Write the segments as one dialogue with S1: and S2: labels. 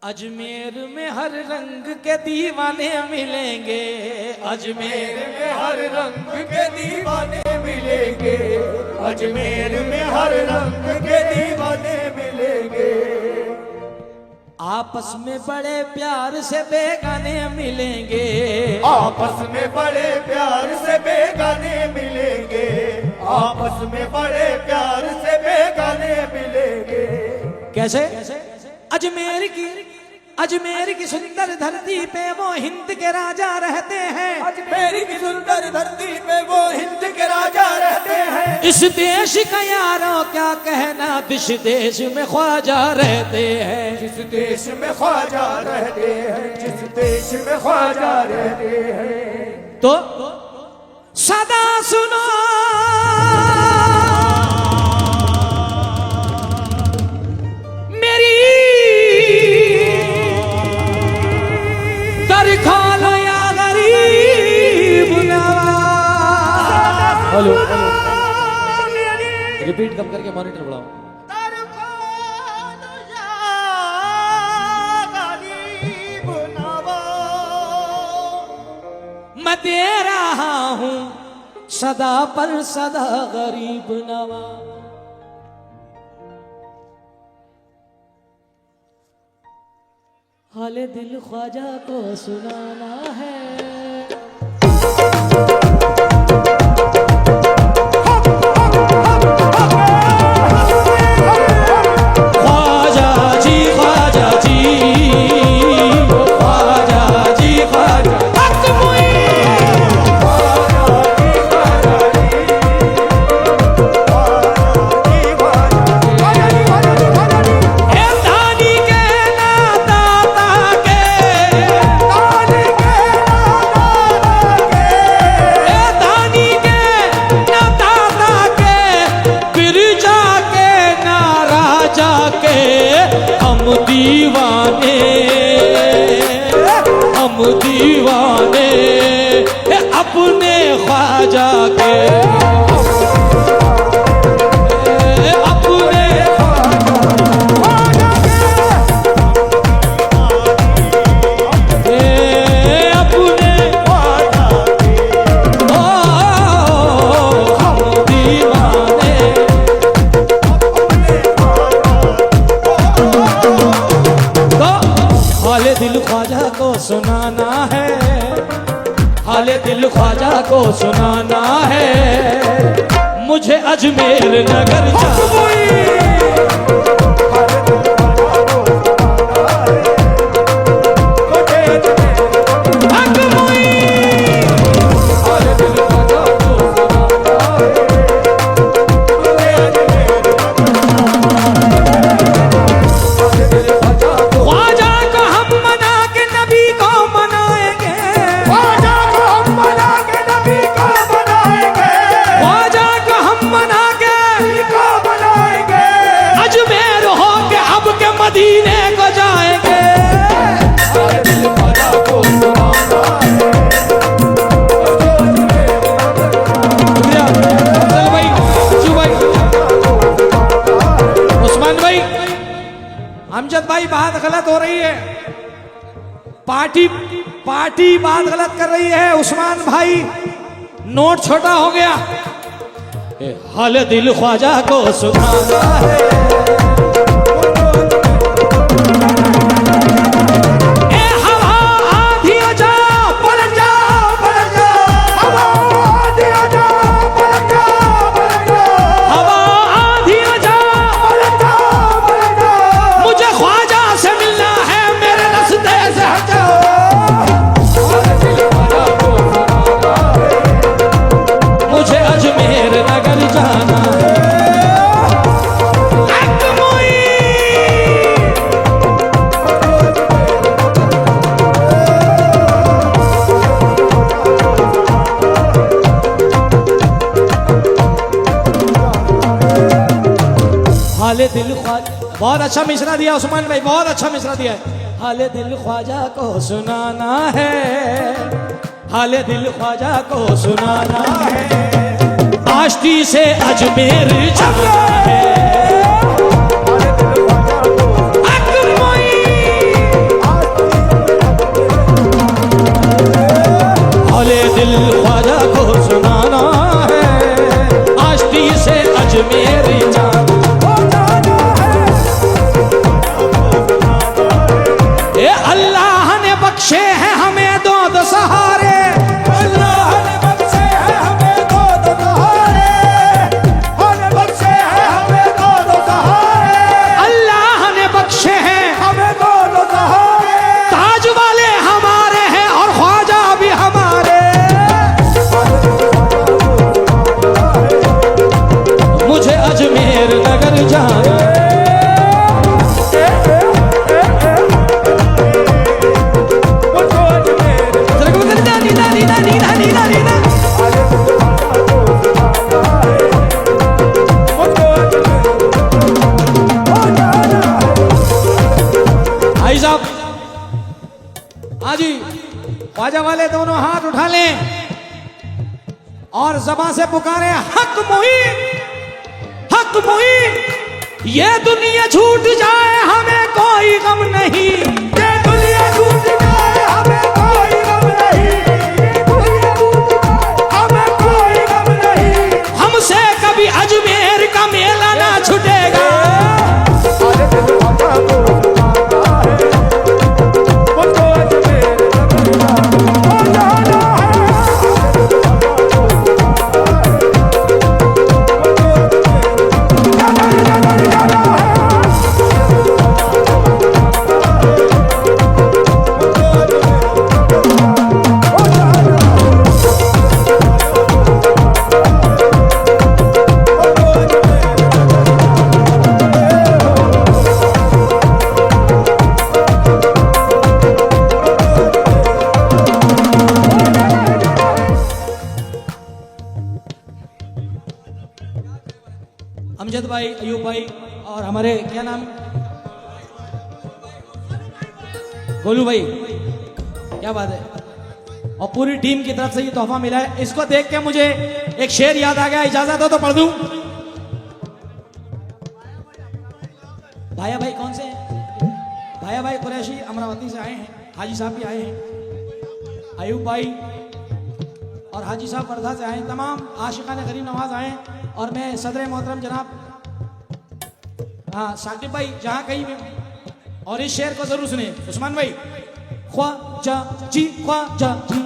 S1: अजमेर में हर रंग के दीवाने मिलेंगे,
S2: अजमेर में हर रंग के दीवाने मिलेंगे, अजमेर में हर रंग के दीवाने मिलेंगे।
S1: आपस में बड़े प्यार से बेगाने मिलेंगे,
S2: आपस में बड़े प्यार से बेगाने मिलेंगे, आपस में बड़े प्यार से बेगाने मिलेंगे।
S1: कैसे? अजमेर की सुंदर धरती पे वो हिंद के राजा रहते हैं,
S2: अजमेर की सुंदर धरती पे वो हिंद के राजा रहते हैं।
S1: इस देश का यारों क्या कहना, जिस देश में ख्वाजा रहते हैं,
S2: जिस देश में ख्वाजा रहते हैं, जिस देश में ख्वाजा रहते हैं।
S1: तो सदा सुनो मेरी दर खोलो या गरीब नवाज। हेलो, रिपीट कम करके मॉनिटर बढ़ाओ। मैं दे रहा हूँ सदा पर सदा गरीब नवाज। हाले दिल ख्वाजा को सुनाना है। ख्वाजा जी, ख्वाजा जी, ख्वाजा जी, ख्वाजा दीवाने अपने ख्वाजा के, अपने ख्वाजा के, अपने ख्वाजा के। ओ हम दीवाने तो हाले दिल ख्वाजा को सुनाना है, हाले दिल ख्वाजा को सुनाना है। मुझे अजमेर नगर मदीने को जाएंगे। उस्मान भाई, अमजद भाई, बात गलत हो रही है। पार्टी बात गलत कर रही है। उस्मान भाई, नोट छोटा हो गया। हाल दिल ख्वाजा को सुनाना है। हाले दिल ख्वाजा, बहुत अच्छा मिसरा दिया उस्मान भाई, बहुत अच्छा मिसरा दिया है। हाले दिल ख्वाजा को सुनाना है, हाले दिल ख्वाजा को सुनाना है। आष्टी से अजमेर जाना है। भाई साहब, हाँ जी, ख्वाजा वाले दोनों हाथ उठा लें और ज़बान से पुकारे हक मुईन, हक मुईन। ये दुनिया छूट जाए हमें कोई गम नहीं,
S2: ये दुनिया छूट जाए हमें कोई गम नहीं, ये दुनिया छूट जाए हमें कोई गम नहीं।
S1: हमसे कभी अजमेर का मेला ना छूटेगा।
S2: हाले दिल ख्वाजा को सुनाना है, मुझको अजमेर का मेला हो जाना है।
S1: अमजद भाई, अयूब भाई और हमारे क्या नाम, गोलू भाई, क्या बात है। और पूरी टीम की तरफ से ये तोहफा मिला है। इसको देख के मुझे एक शेर याद आ गया, इजाजत हो तो पढ़ दूं। भाया भाई कौन से हैं? भाया भाई कुरैशी अमरावती से आए हैं, हाजी साहब भी आए हैं, अयूब भाई और हाजी साहब वर्धा से आए, तमाम आशिकान गरीब नवाज आए। और मैं सदर मोहतरम जनाब, हाँ साकिब भाई जहाँ कहीं भी, और इस शेर को जरूर सुने उस्मान भाई। ख्वाजा जी, ख्वाजा जी,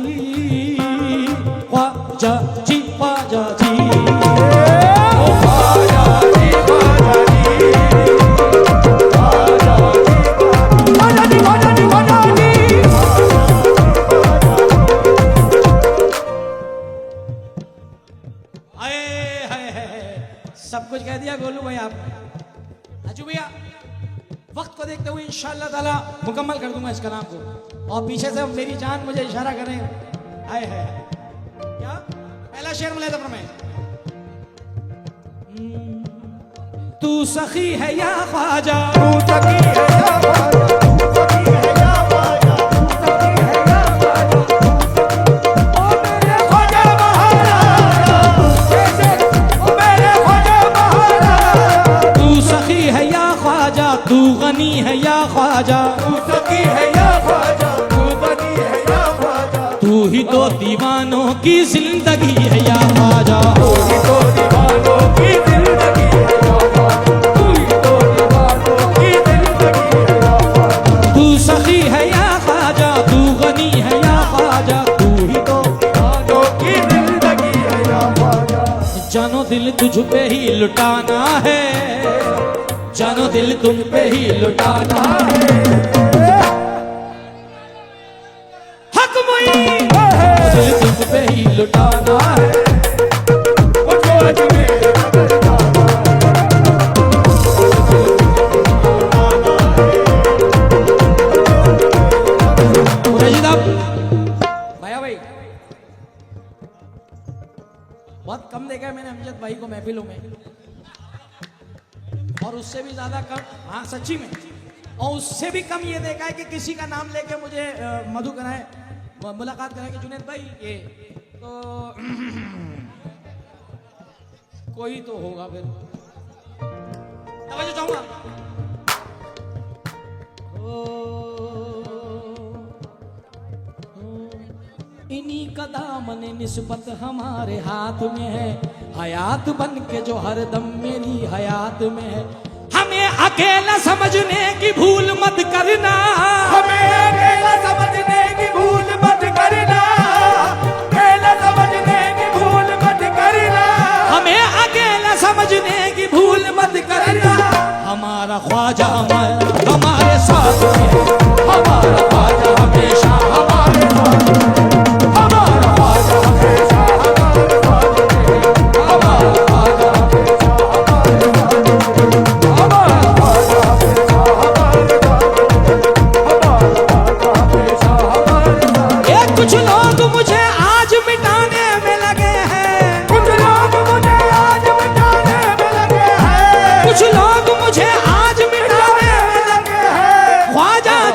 S1: ख्वाजा जी, ख्वाजा जी,
S2: ख्वाजा जी, ख्वाजा जी, ख्वाजा जी, ख्वाजा जी, ख्वाजा जी।
S1: सब कुछ कह दिया गोलू भाई आप। अजू भैया, वक्त को देखते हुए इंशाअल्लाह ताला मुकम्मल कर दूंगा इस कलाम को। और पीछे से मेरी जान मुझे इशारा करें, आए है क्या पहला शेर मिला था मैं। तू सखी है या ख्वाजा,
S2: तू सखी है या ख्वाजा, तू सखी है या ख्वाजा, तू सखी है या ख्वाजा। ओ मेरे ख्वाजा महाराजा, जैसे ओ मेरे ख्वाजा महाराजा।
S1: तू सखी है या ख्वाजा, तू गनी है या ख्वाजा,
S2: तू सखी है या ख्वाजा, तू गनी है या ख्वाजा।
S1: तू ही तो दीवानों की जिंदगी है या ख्वाजा,
S2: तू ही तो दीवानों की जिंदगी है या ख्वाजा, तू ही तो दीवानों की जिंदगी है या ख्वाजा।
S1: तू सखी है या ख्वाजा, तू गनी है या ख्वाजा, तू ही तो
S2: दीवानों की जिंदगी है या ख्वाजा।
S1: जानो दिल तुझ पे ही लुटाना है, जानो दिल तुम पे ही लुटाना है। हक मुईन, दिल तुम पे ही लुटाना है।
S2: मुझको अजमेर का दर जाना
S1: रशीद आप भैया भाई, बहुत कम देखा है मैंने अमजद भाई को महफिलों में, और उससे भी ज्यादा कम, हाँ सच्ची में, और उससे भी कम ये देखा है कि किसी का नाम लेके मुझे मधु कराए, मुलाकात कराए कि जुनैद भाई ये तो कोई तो होगा फिर, तवज्जो चाहूंगा। इन्हीं का दामन निस्बत हमारे हाथ में है, हयात बन के जो हरदम मेरी हयात में है। हमें अकेला समझने की भूल मत करना,
S2: हमें अकेला समझने की भूल मत करना, अकेला समझने की भूल मत करना,
S1: हमें अकेला समझने की भूल मत करना। हमारा ख्वाजा हमारे साथ में है, हमारा ख्वाजा हमेशा हमारे साथ में है, हमारा ख्वाजा हमेशा हमारे साथ में है, हमारा ख्वाजा हमेशा हमारे साथ में है,
S2: हमारा ख्वाजा हमेशा हमारे साथ।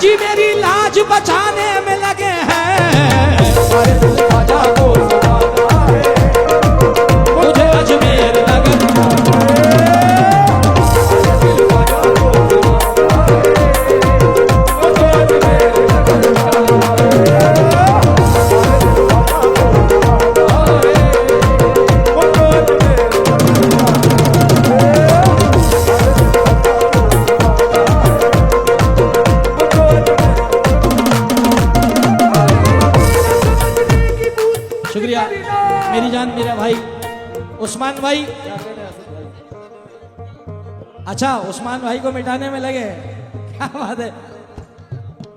S1: जी मेरी लाज बचाने में लगे हैं।
S2: सारे दिल ख्वाजा को सुनाना है,
S1: मुझे अजमेर नगर
S2: सारे दिल ख्वाजा को सुनाना है, मुझे अजमेर नगर जाना
S1: शुक्रिया मेरी जान मेरा भाई उस्मान भाई। अच्छा उस्मान भाई को मिटाने में लगे हैं। क्या बात है।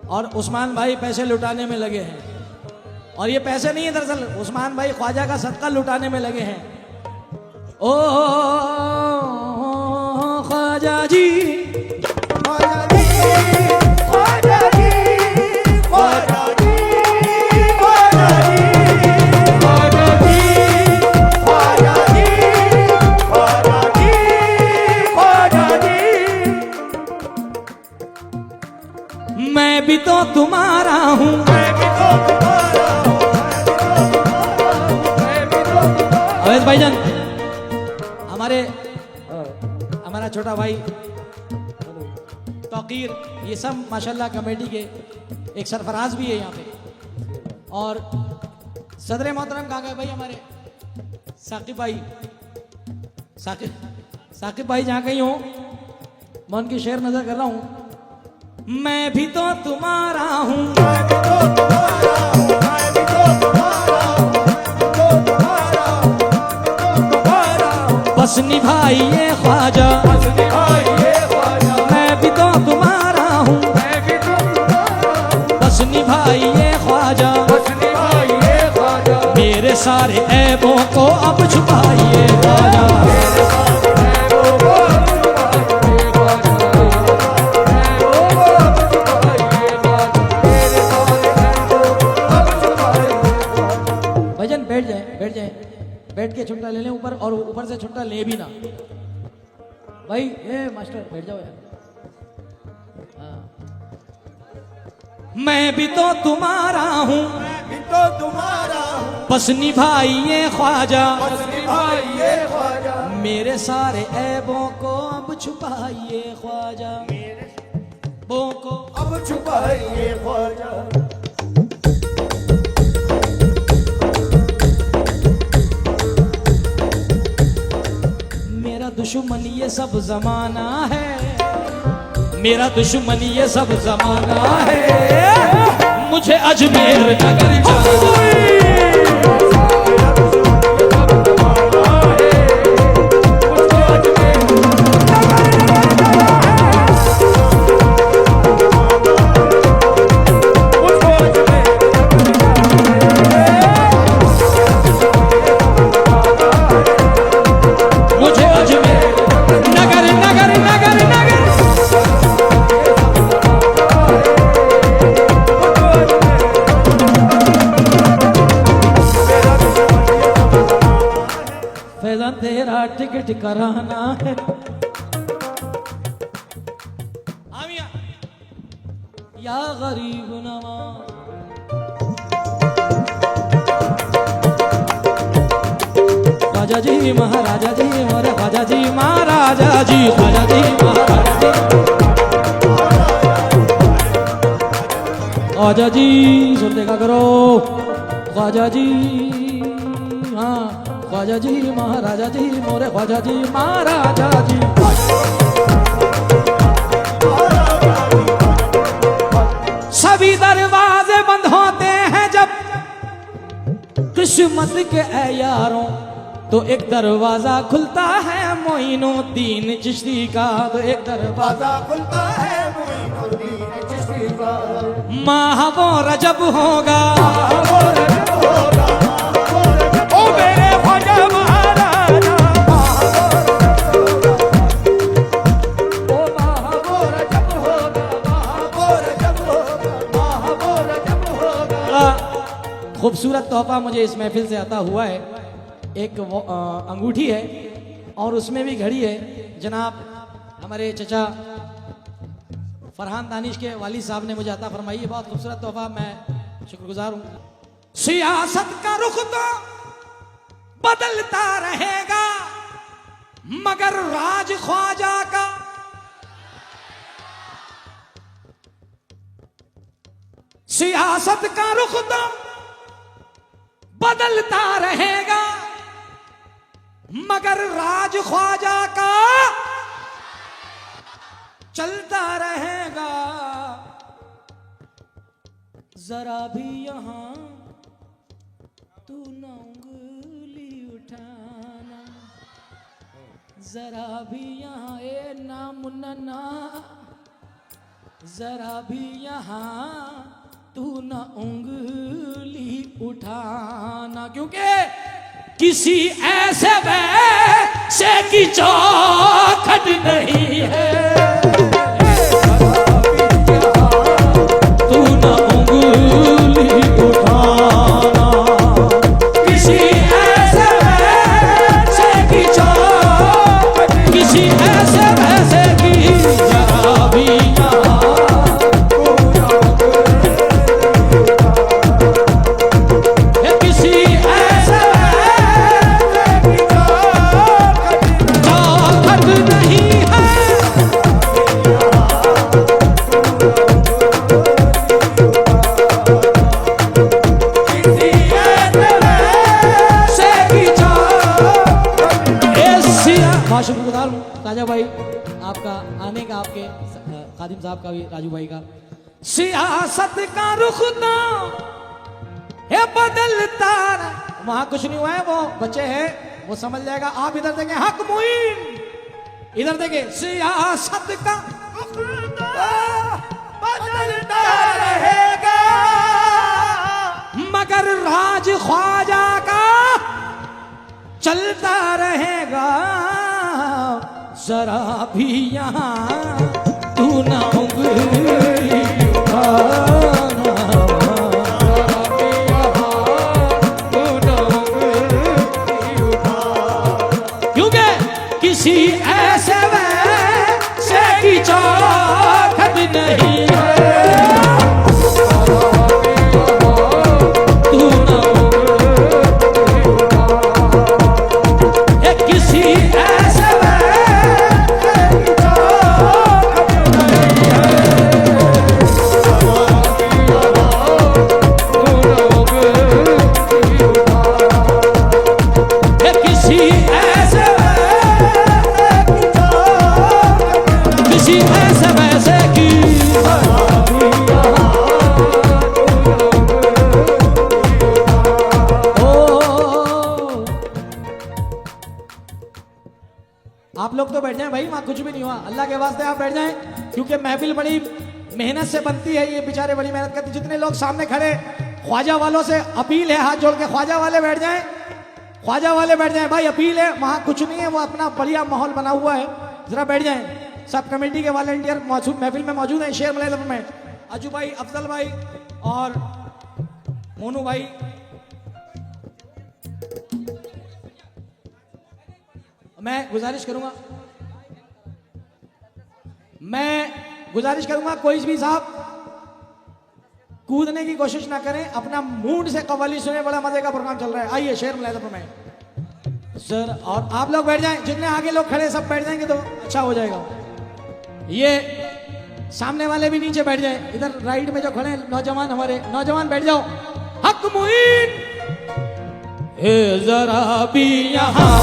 S1: और उस्मान भाई पैसे लुटाने में लगे हैं। और ये पैसे नहीं है दरअसल उस्मान भाई ख्वाजा का सदका लुटाने में लगे हैं। ओ ख्वाजा जी
S2: ख्वाजा जी, ख्वाजा जी, ख्वाजा जी, ख्वाजा जी, ख्वाजा जी, ख्वाजा जी, ख्वाजा जी,
S1: मैं भी तो तुम्हारा हूँ।
S2: मैं भी तो तुम्हारा हूँ, मैं भी तो तुम्हारा।
S1: अवैध भाईजान हमारा छोटा भाई तौकीर ये सब माशाल्लाह कमेटी के एक सरफराज भी है यहाँ पे। और सदर मोहतरम कहाँ गए भाई हमारे साकिब भाई। साकिब भाई जहाँ कहीं हो मैं उनकी शेर नजर कर रहा हूँ। मैं भी तो तुम्हारा हूँ,
S2: मैं भी तो तुम्हारा हूँ, मैं भी तो तुम्हारा हूँ, तुम्हारा हूँ,
S1: बस निभाइए ख्वाजा।
S2: बस निभाइए ख्वाजा,
S1: मैं भी तो तुम्हारा हूँ,
S2: मैं भी तो तुम्हारा हूँ,
S1: बस निभाइए ख्वाजा।
S2: बस निभाइए ख्वाजा,
S1: मेरे सारे ऐबों को अब छुपाइए ख्वाजा।
S2: मेरे साथ है वो बात छुपाइए ख्वाजा, है वो बात छुपाइए ख्वाजा, मेरे साथ है वो बात छुपाइए ख्वाजा।
S1: भजन बैठ जाए बैठ के छुट्टा ले लें ऊपर। और ऊपर से छुट्टा ले भी ना भाई। ए मास्टर बैठ जाओ यार। हाँ। मैं भी तो तुम्हारा हूँ,
S2: मैं भी तो तुम्हारा हूँ,
S1: बस निभाइए ख्वाजा।
S2: बस निभाइए ख्वाजा,
S1: मेरे सारे ऐबों को अब छुपाइए ख्वाजा। ऐबों को
S2: अब छुपाइए ख्वाजा।
S1: मेरा दुश्मन ये सब जमाना है, मेरा दुश्मन ये सब जमाना है। मुझे अजमेर नगर जाना मुझे अजमेर नगर नगर नगर नगर। फैजान तेरा टिकट कराना है। आमिया या गरीब नवाज। ख्वाजा जी महाराजा जी मोरे ख्वाजा जी महाराजा जी ख्वाजा जी महाराजा जी ख्वाजा जी सुन देखा करो ख्वाजा जी। हाँ ख्वाजा जी महाराजा जी मोरे ख्वाजा जी महाराजा जी। सभी दरवाजे बंद होते हैं जब किस्मत के ऐ यारों, तो एक दरवाजा खुलता है मोइनुद्दीन चिश्ती का। तो एक दरवाजा
S2: बाजा खुलता है मोइनुद्दीन चिश्ती का।
S1: माह वो रजब होगा,
S2: वो रजब होगा, ओ मेरे ख्वाजा महाराजा। ओ वो रजब होगा, वो रजब होगा, वो रजब होगा।
S1: बड़ा खूबसूरत तोहफा मुझे इस महफिल से अता हुआ है। एक अंगूठी है और उसमें भी घड़ी है। जनाब हमारे चचा फरहान दानिश के वालिद साहब ने मुझे अता फरमाई है, बहुत खूबसूरत तोहफा, मैं शुक्रगुजार हूँ। सियासत का रुख तो बदलता रहेगा मगर राज ख्वाजा का सियासत का रुख तो बदलता रहेगा मगर राज ख्वाजा का चलता रहेगा। जरा भी यहां तू न उंगली उठाना, जरा भी यहां ए ना मुन्ना, जरा भी यहां तू न उंगली उठाना, क्योंकि किसी ऐसे वैसे की चौखट नहीं है। तू न उंगली उठाना, किसी ऐसे वैसे की चौखट, किसी ऐसे वैसे की जरा भी शुक्रगुजार हूँ राजा भाई आपका आने का, आपके खादिम साहब का भी, राजू भाई का। सियासत का रुख तो है बदलता, वहां कुछ नहीं हुआ है, वो बच्चे हैं वो समझ जाएगा। आप इधर देखें, हक मुइन इधर देखें। सियासत का रुख तो बदलता रहेगा मगर राज ख्वाजा का चलता रहेगा। जरा भी यहाँ तू न उंगली उठाना, जरा भी यहाँ तू न उंगली उठाना, क्योंकि किसी ऐसे वैसे की चौखट नहीं है। तू न किसी ऐसे आप लोग तो बैठ जाएं भाई, वहां कुछ भी नहीं हुआ, अल्लाह के वास्ते आप बैठ जाएं, क्योंकि महफिल बड़ी मेहनत से बनती है, ये बेचारे बड़ी मेहनत करते। जितने लोग सामने खड़े, ख्वाजा वालों से अपील है, हाथ जोड़ के ख्वाजा वाले बैठ जाएं, ख्वाजा वाले बैठ जाएं भाई, अपील है, वहां कुछ नहीं है, वो अपना बढ़िया माहौल बना हुआ है, जरा बैठ जाएं। सब कमेटी के वॉलंटियर महफिल में मौजूद हैं, शेर मलैलम में अजू भाई, अफजल भाई और मोनू भाई। मैं गुजारिश करूंगा कोई भी साहब कूदने की कोशिश ना करें, अपना मूड से कव्वाली सुने, बड़ा मजे का प्रोग्राम चल रहा है। आइए शेर मलैलम में सर, और आप लोग बैठ जाएं, जितने आगे लोग खड़े सब बैठ जाएंगे तो अच्छा हो जाएगा। ये सामने वाले भी नीचे बैठ जाए, इधर राइट में जो खड़े नौजवान, हमारे नौजवान बैठ जाओ। हक मुइन हे जरा भी यहाँ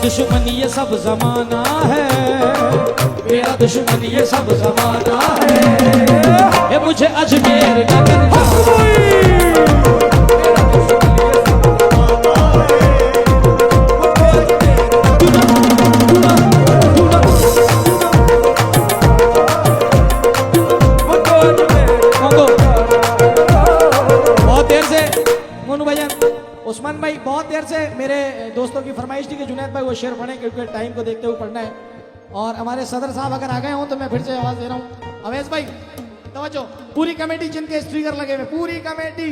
S1: दुश्मन ये सब जमाना है, मेरा दुश्मन ये सब जमाना है, ये मुझे अजमेर नगर देर से मोनू भाईजान, उस्मान भाई बहुत देर से मेरे दोस्तों की फरमाइश थी कि जुनैद भाई वो शेर पढ़े क्योंकि टाइम को देखते हुए पढ़ना है। और हमारे सदर साहब अगर आ गए हों तो मैं फिर से आवाज दे रहा हूँ। अवैस भाई तवज्जो, पूरी कमेटी जिनके स्पीकर लगे हुए, पूरी कमेटी।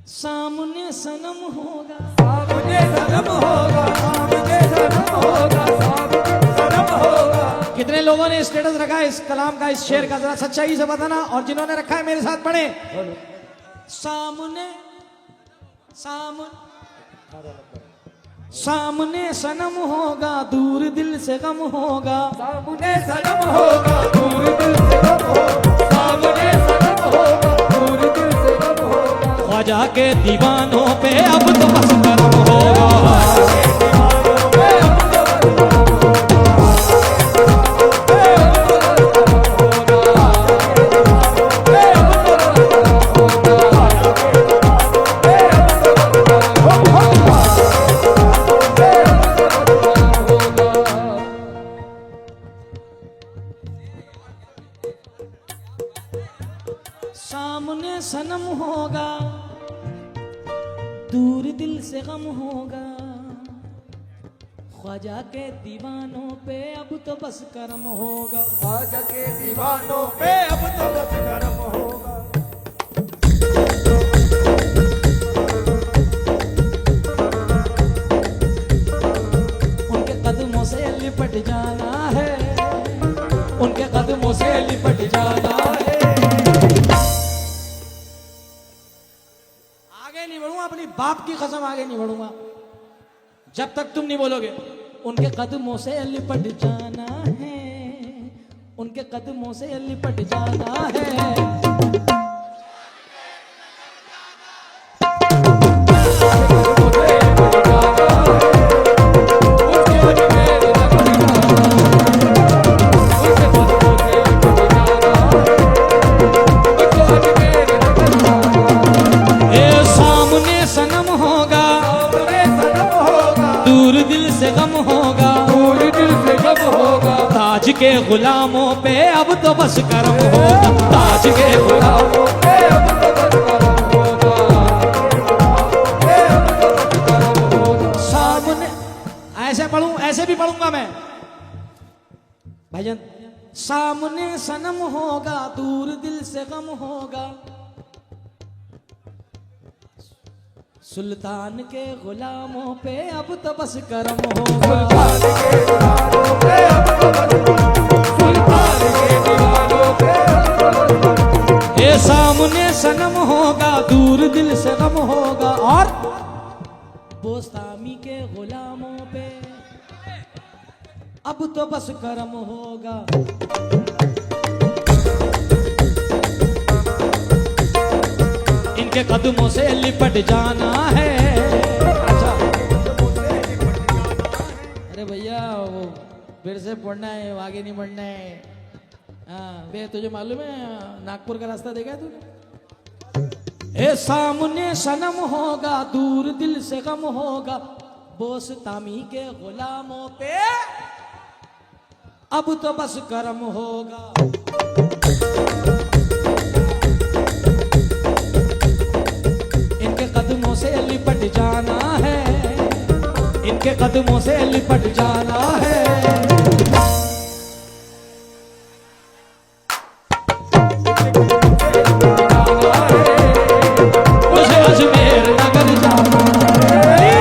S1: सामने सनम होगा,
S2: सामने सनम होगा, सामने सनम होगा, सामने सनम होगा।
S1: कितने लोगों ने स्टेटस रखा है इस कलाम का, इस शेर का, जरा सच्चाई से बताना। और जिन्होंने रखा है मेरे साथ पढ़े। सामने सामने सनम होगा, दूर दिल से गम होगा।
S2: सामने सनम होगा, दूर दिल से गम होगा। सामने सनम होगा, दूर दिल से गम होगा।
S1: ख्वाजा के दीवानों पे अब तो बस करम होगा। सामने सनम होगा, दूर दिल से गम होगा। ख्वाजा के दीवानों पे अब तो बस करम होगा।
S2: ख्वाजा के दीवानों पे अब तो बस करम होगा।
S1: उनके कदमों से लिपट जाना है, उनके कदमों से लिपट जाना है। आगे नहीं बढ़ूंगा, अपनी बाप की कसम आगे नहीं बढ़ूंगा जब तक तुम नहीं बोलोगे। उनके कदमों से लिपट जाना है, उनके कदमों से लिपट जाना है। ताज के गुलामों पे अब तो बस करम होगा। ताज के गुलामों पे अब तो बस करम होगा। सामने ऐसे पढ़ूं, ऐसे भी पढ़ूंगा मैं भाईजान। सामने सनम होगा, दूर दिल से गम होगा। सुल्तान के गुलामों पे अब तो बस करम होगा। सुल्तान के सुल्तान के दीवानों पे ये सामने सनम होगा, दूर दिल से गम होगा। और बोस्तामी के गुलामों पे अब तो बस करम होगा। इनके कदमों से लिपट जाना है। अच्छा अरे भैया वो फिर से पढ़ना है, आगे नहीं बढ़ना है। हाँ बे, तुझे मालूम है नागपुर का रास्ता देखा है तू? ए सामने सनम होगा, दूर दिल से गम होगा। बोस्तामी के गुलामों पे अब तो बस करम होगा। इनके कदमों से लिपट जाना है, इनके कदमों से लिपट जाना है। मुझे अजमेर नगर जाना है।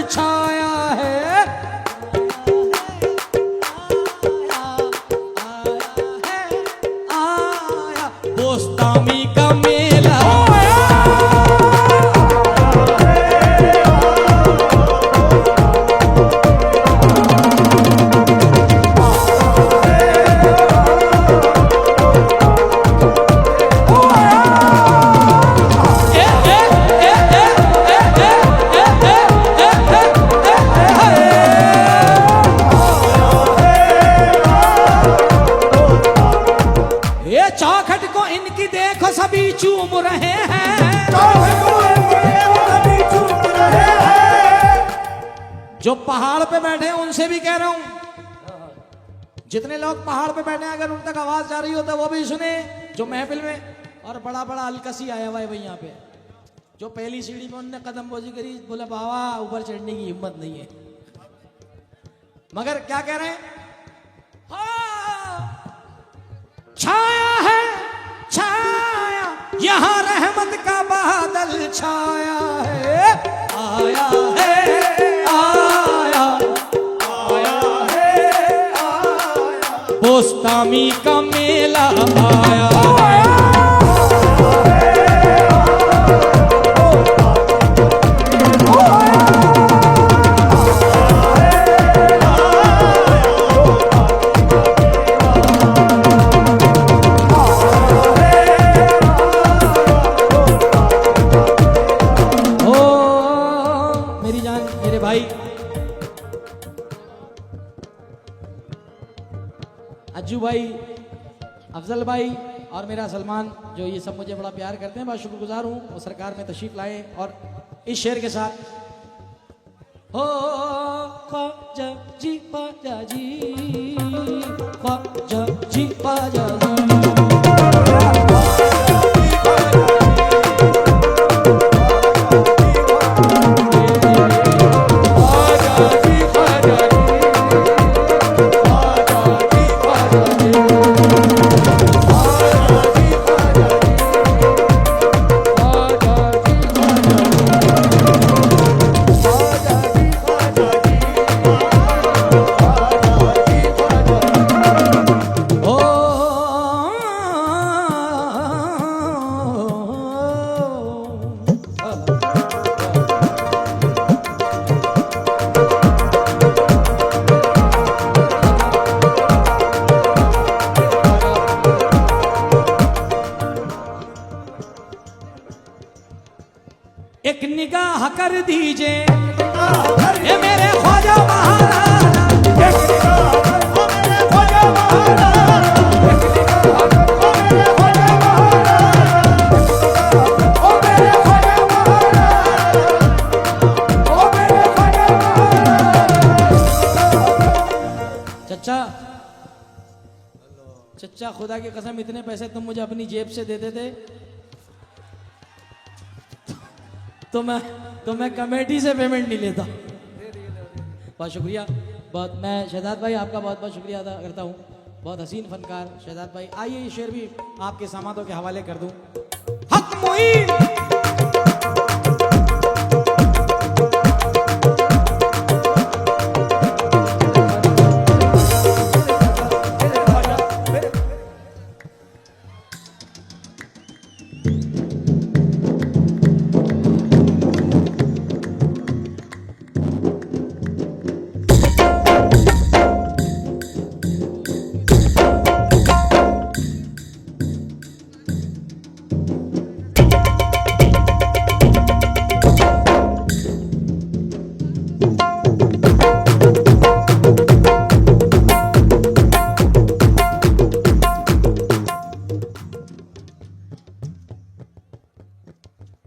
S1: छाया है, आया बोस्तामी का मेला। चौखट को इनकी देखो सभी चूम रहे हैं, जो पहाड़ पे बैठे हैं उनसे भी कह रहा हूं, जितने लोग पहाड़ पे बैठे हैं अगर उन तक आवाज जा रही हो तो वो भी सुने, जो महफिल में। और बड़ा बड़ा अलकसी आया हुआ है भाई यहाँ पे, जो पहली सीढ़ी में उनने कदम बोजी करी, बोला बाबा ऊपर चढ़ने की हिम्मत नहीं है, मगर क्या कह रहे हैं, छाया है छाया यहाँ रहमत का बादल छाया है, आया है आया है बोस्तामी का मेला आया है। अज्जू भाई, अफजल भाई और मेरा सलमान, जो ये सब मुझे बड़ा प्यार करते हैं, बहुत शुक्रगुजार हूँ। वो सरकार में तशरीफ लाए और इस शेर के साथ, हो ख्वाजा जी ख्वाजा जी ख्वाजा जी ख्वाजा जी। एक निगाह कर दीजिए ये मेरे ख्वाजा महाराज, एक निगाह कर मेरे ख्वाजा महाराज, एक निगाह कर मेरे ख्वाजा महाराज, ओ मेरे ख्वाजा महाराज, ओ मेरे ख्वाजा महाराज। चचा चचा, खुदा की कसम इतने पैसे तुम मुझे अपनी जेब से देते थे तो मैं कमेटी से पेमेंट नहीं लेता। बहुत शुक्रिया, बहुत मैं शहजाद भाई आपका बहुत बहुत शुक्रिया अदा करता हूँ। बहुत हसीन फनकार शहजाद भाई। आइए ये शेर भी आपके सामातों के हवाले कर दूँ। हक मुईन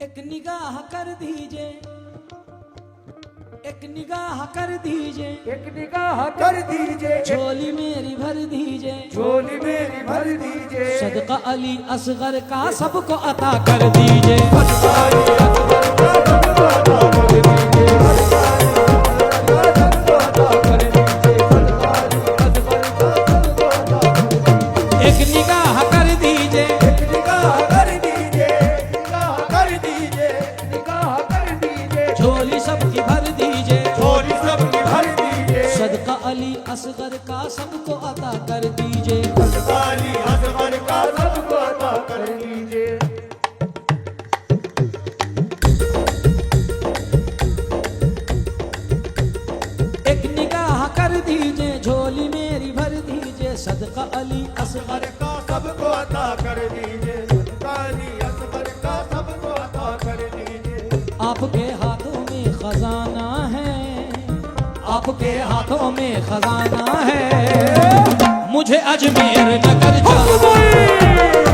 S1: एक निगाह कर दीजिए, एक निगाह कर दीजिए,
S2: एक निगाह कर दीजिए,
S1: झोली मेरी भर दीजिए,
S2: झोली मेरी भर दीजिए,
S1: सदका अली असगर का सबको अता कर दीजिए,
S2: सदका अली असगर का सबको अता कर दीजिए, सदका अली असगर का सबको अता कर दीजिए,
S1: एक निगाह कर दीजिए,
S2: एक निगाह कर दीजिए, निगाह कर दीजिए, निगाह कर दीजिए,
S1: झोली सबकी भर दीजिए,
S2: झोली सबकी भर दीजिए,
S1: सदका अली असगर का सबको अता कर दीजिए,
S2: सदका अली असगर का सबको अता कर दीजिए।
S1: एक निगाह कर दीजिए, झोली मेरी भर दीजिए, सदका अली असगर
S2: का सबको अता कर दीजिए, सदका अली असगर का सबको अता कर दीजिए।
S1: आपके हाथों में खजाना है, आपके हाथों में खजाना है, मुझे अजमेर नगर जाना है।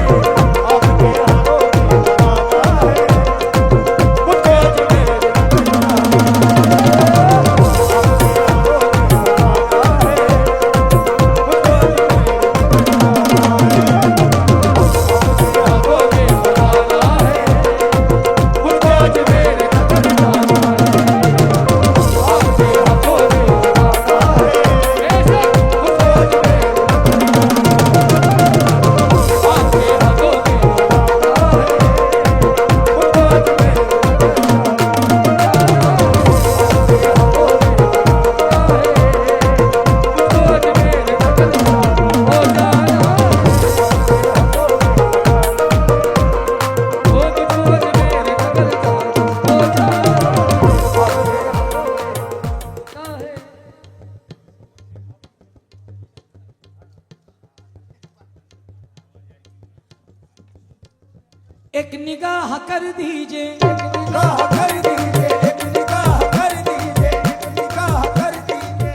S1: एक निगाह कर दीजिए,
S2: निगाह कर दीजिए, एक निगाह कर दीजिए, एक निगाह कर दीजिए।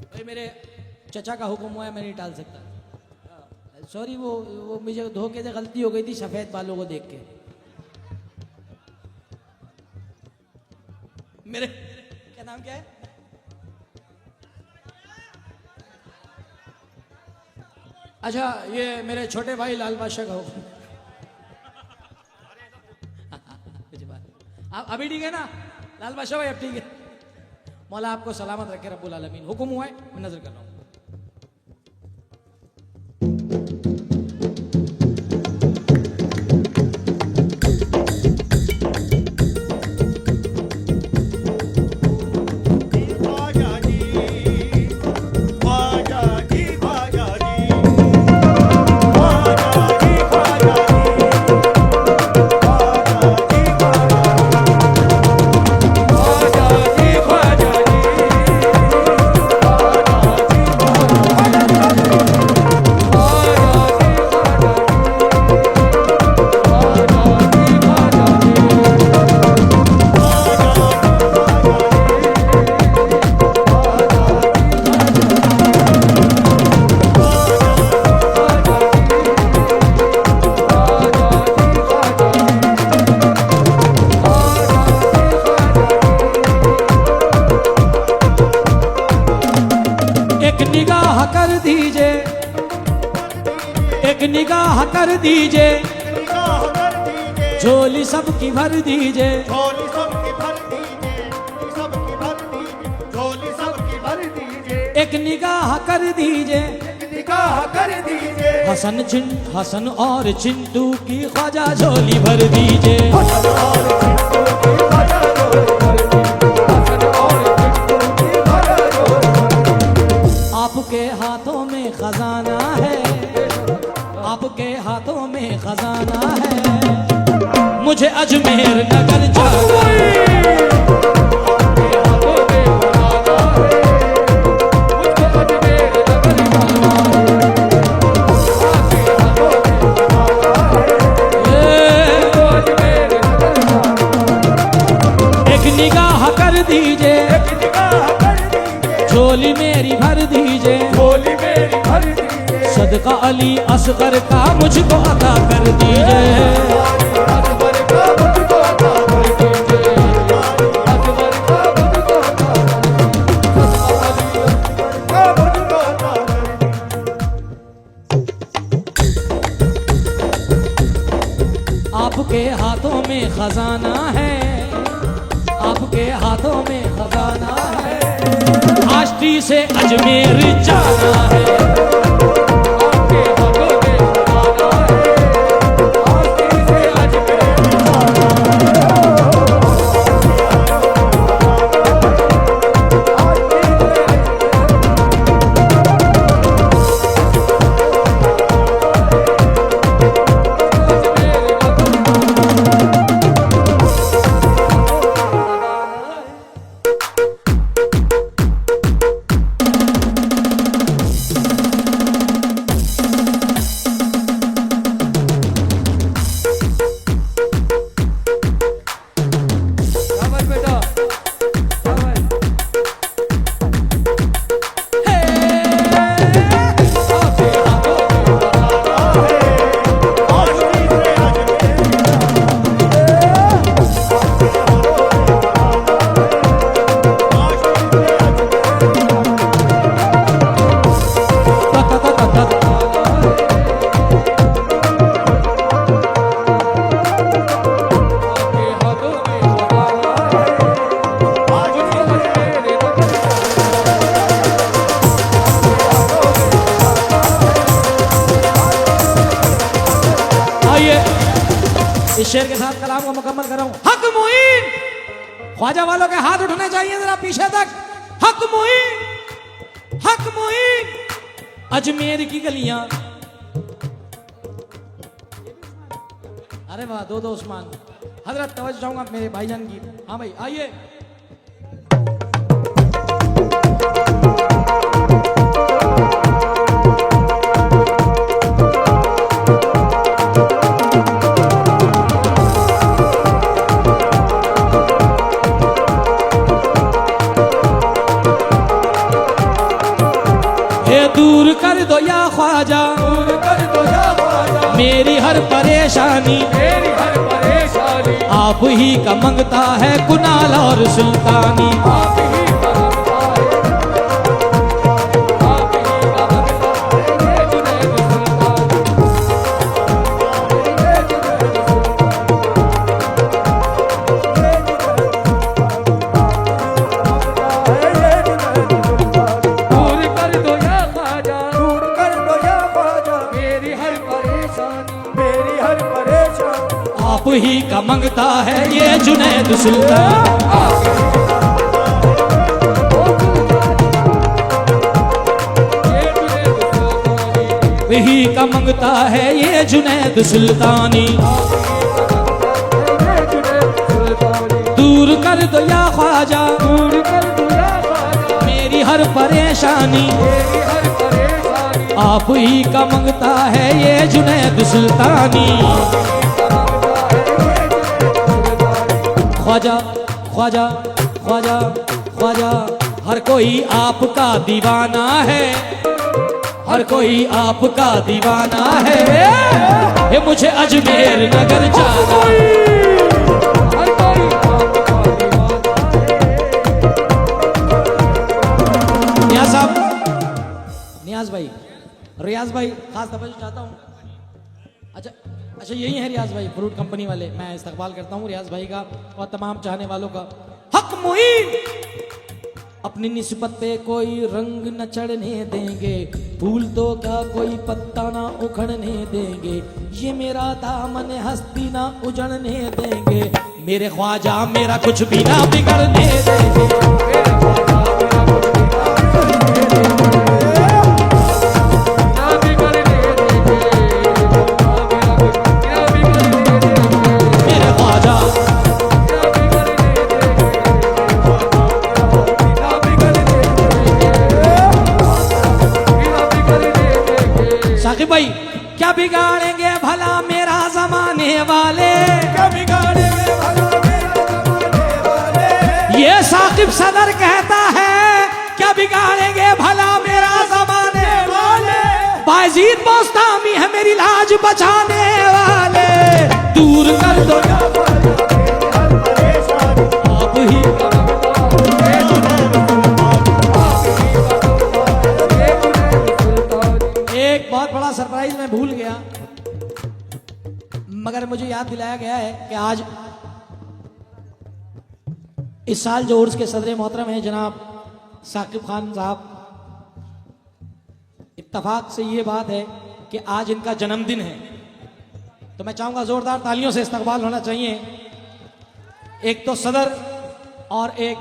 S1: भाई मेरे चचा का हुक्म हुआ है, मैं नहीं टाल सकता। सॉरी, वो मुझे धोखे से गलती हो गई थी सफेद बालों को देख के। मेरे क्या नाम क्या है? अच्छा, ये मेरे छोटे भाई लाल बादशाह का हुक्म। आप अभी ठीक है ना लाल बादशाह भाई? अब ठीक है। मौला आपको सलामत रखे रब्बुल आलमीन। हुक्म हुआ है, मैं नजर कर रहा हूँ।
S2: ख्वाजा जी, ख्वाजा जी, ख्वाजा जी, ख्वाजा जी, ख्वाजा जी, ख्वाजा जी, ख्वाजा जी,
S1: एक निगाह कर दीजिए, एक निगाह कर दीजिए,
S2: निगाह कर दीजिए,
S1: झोली सबकी भर दीजिए।
S2: झोली सबकी भर दीजिए, सबकी भर दीजिए, झोली सबकी भर दीजिए,
S1: एक निगाह कर दीजिए,
S2: एक निगाह कर दीजिए।
S1: हसन और चिंटू की ख्वाजा झोली भर दीजिए।
S2: हसन और चिंटू की ख्वाजा झोली भर दीजिए, हसन और चिंटू की ख्वाजा झोली भर दीजिए।
S1: आपके हाथों में खजाना है, आपके हाथों में खजाना है, मुझे अजमेर नगर जाना है। एक निगाह कर दीजिए,
S2: एक निगाह कर दीजिए,
S1: झोली मेरी भर दीजिए।
S2: झोली मेरी भर दीजिए।
S1: सदका अली असगर का मुझको अता कर दीजिए।
S2: अकबर का मुझको अता कर दीजिए, अकबर का मुझको अता कर दीजिए, का मुझको अता कर दीजिए।
S1: आपके हाथों में खजाना है, आपके हाथों में खजाना है, आष्टी से अजमेर जाना है।
S2: आपके हाथों में खजाना है, आष्टी से अजमेर जाना
S1: इस शेर के साथ कलाम को मुकम्मल कर रहा हूं। हक मुईन, ख्वाजा वालों के हाथ उठने चाहिए जरा पीछे तक। हक मुईन, हक मुईन, अजमेर की गलियां। अरे वाह, दो दो उस्मान। हजरत तवज्जो चाहूंगा मेरे भाईजान की। हाँ भाई आइए। मेरी हर परेशानी
S2: मेरी हर परेशानी
S1: आप ही का मंगता है कुनाल और सुल्तानी।
S2: आप ही का मंगता है, आप ही का मंगता है, ये जुनैद सुल्तानी, ये जुनैद सुल्तानी। दूर कर दो या ख्वाजा, दूर कर दो या ख्वाजा, मेरी हर परेशानी, मेरी हर परेशानी
S1: आप ही का मंगता है ये जुनैद सुल्तान। ही का मंगता है ये जुनैद सुल्तानी। दूर कर दो या ख्वाजा,
S2: दूर कर दो या ख्वाजा,
S1: मेरी हर परेशानी
S2: मेरी हर परेशानी
S1: आप ही का मंगता है ये जुनैद सुल्तानी। ख्वाजा ख्वाजा ख्वाजा ख्वाजा हर कोई आपका दीवाना है, हर कोई आपका दीवाना है। ये मुझे अजमेर नगर जाना है।
S2: हर कोई आपका दीवाना है।
S1: नियाज साहब, नियाज भाई, रियाज भाई खास तवज्जो चाहता हूँ। अच्छा अच्छा यही है रियाज भाई, फ्रूट कंपनी वाले। मैं इस्तकबाल करता हूँ रियाज भाई का और तमाम चाहने वालों का। हक मुहीन अपनी निस्बत पे कोई रंग न चढ़ने देंगे, फूल तो क्या कोई पत्ता ना उखड़ने देंगे, ये मेरा दामन हस्ती ना उजड़ने देंगे, मेरे ख्वाजा मेरा कुछ भी ना बिगड़ने देंगे।
S2: मेरे ख्वाजा मेरा कुछ भी ना बिगड़ने देंगे, ना बिगड़ने देंगे,
S1: मेरे ख्वाजा
S2: ना बिगड़ने देंगे, ना बिगड़ने देंगे।
S1: साकिब भाई क्या बिगाड़ेंगे भला मेरा जमाने वाले,
S2: क्या बिगाड़ेंगे भला मेरा जमाने वाले,
S1: ये साकिब सदर कहता है क्या बिगाड़ेंगे भला मेरा जमाने वाले। बाजीद बोस्तामी है मेरी लाज बचाने वाले। दूर कर दो या
S2: हर परेशानी
S1: आप ही का एक बहुत बड़ा सरप्राइज मैं भूल गया, मगर मुझे याद दिलाया गया है कि आज इस साल जो उर्स के सदर मोहतरम हैं जनाब साकिब खान साहब, इत्तफाक से ये बात है कि आज इनका जन्मदिन है, तो मैं चाहूंगा जोरदार तालियों से इस्तकबाल होना चाहिए। एक तो सदर और एक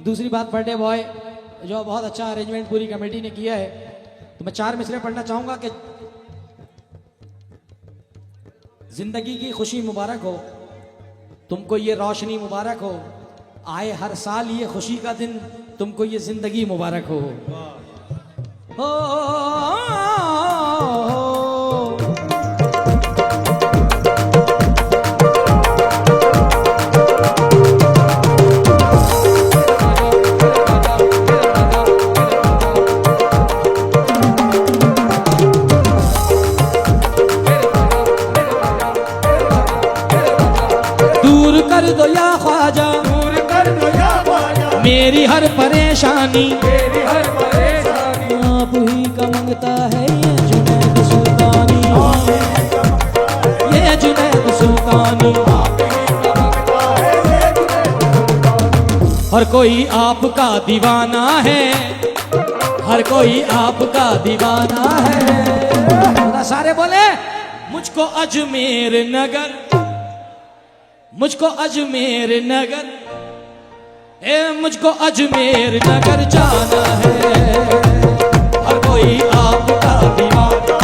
S1: दूसरी बात बर्थडे बॉय, जो बहुत अच्छा अरेंजमेंट पूरी कमेटी ने किया है। तो मैं 4 मिसरे पढ़ना चाहूंगा कि जिंदगी की खुशी मुबारक हो, तुमको ये रोशनी मुबारक हो, आए हर साल ये खुशी का दिन, तुमको ये जिंदगी मुबारक हो। दूर कर दो या ख्वाजा,
S2: दूर कर दो या ख्वाजा,
S1: मेरी हर परेशानी
S2: मेरी हर परेशानी
S1: आप ही का मंगता है ये जुनैद सुल्तानी, ये जुनैद सुल्तानी। हर कोई आपका दीवाना है, हर कोई आपका दीवाना है। सारे बोले मुझको अजमेर नगर, मुझको अजमेर नगर, मुझको अजमेर नगर जाना है, हर कोई आपका दीवाना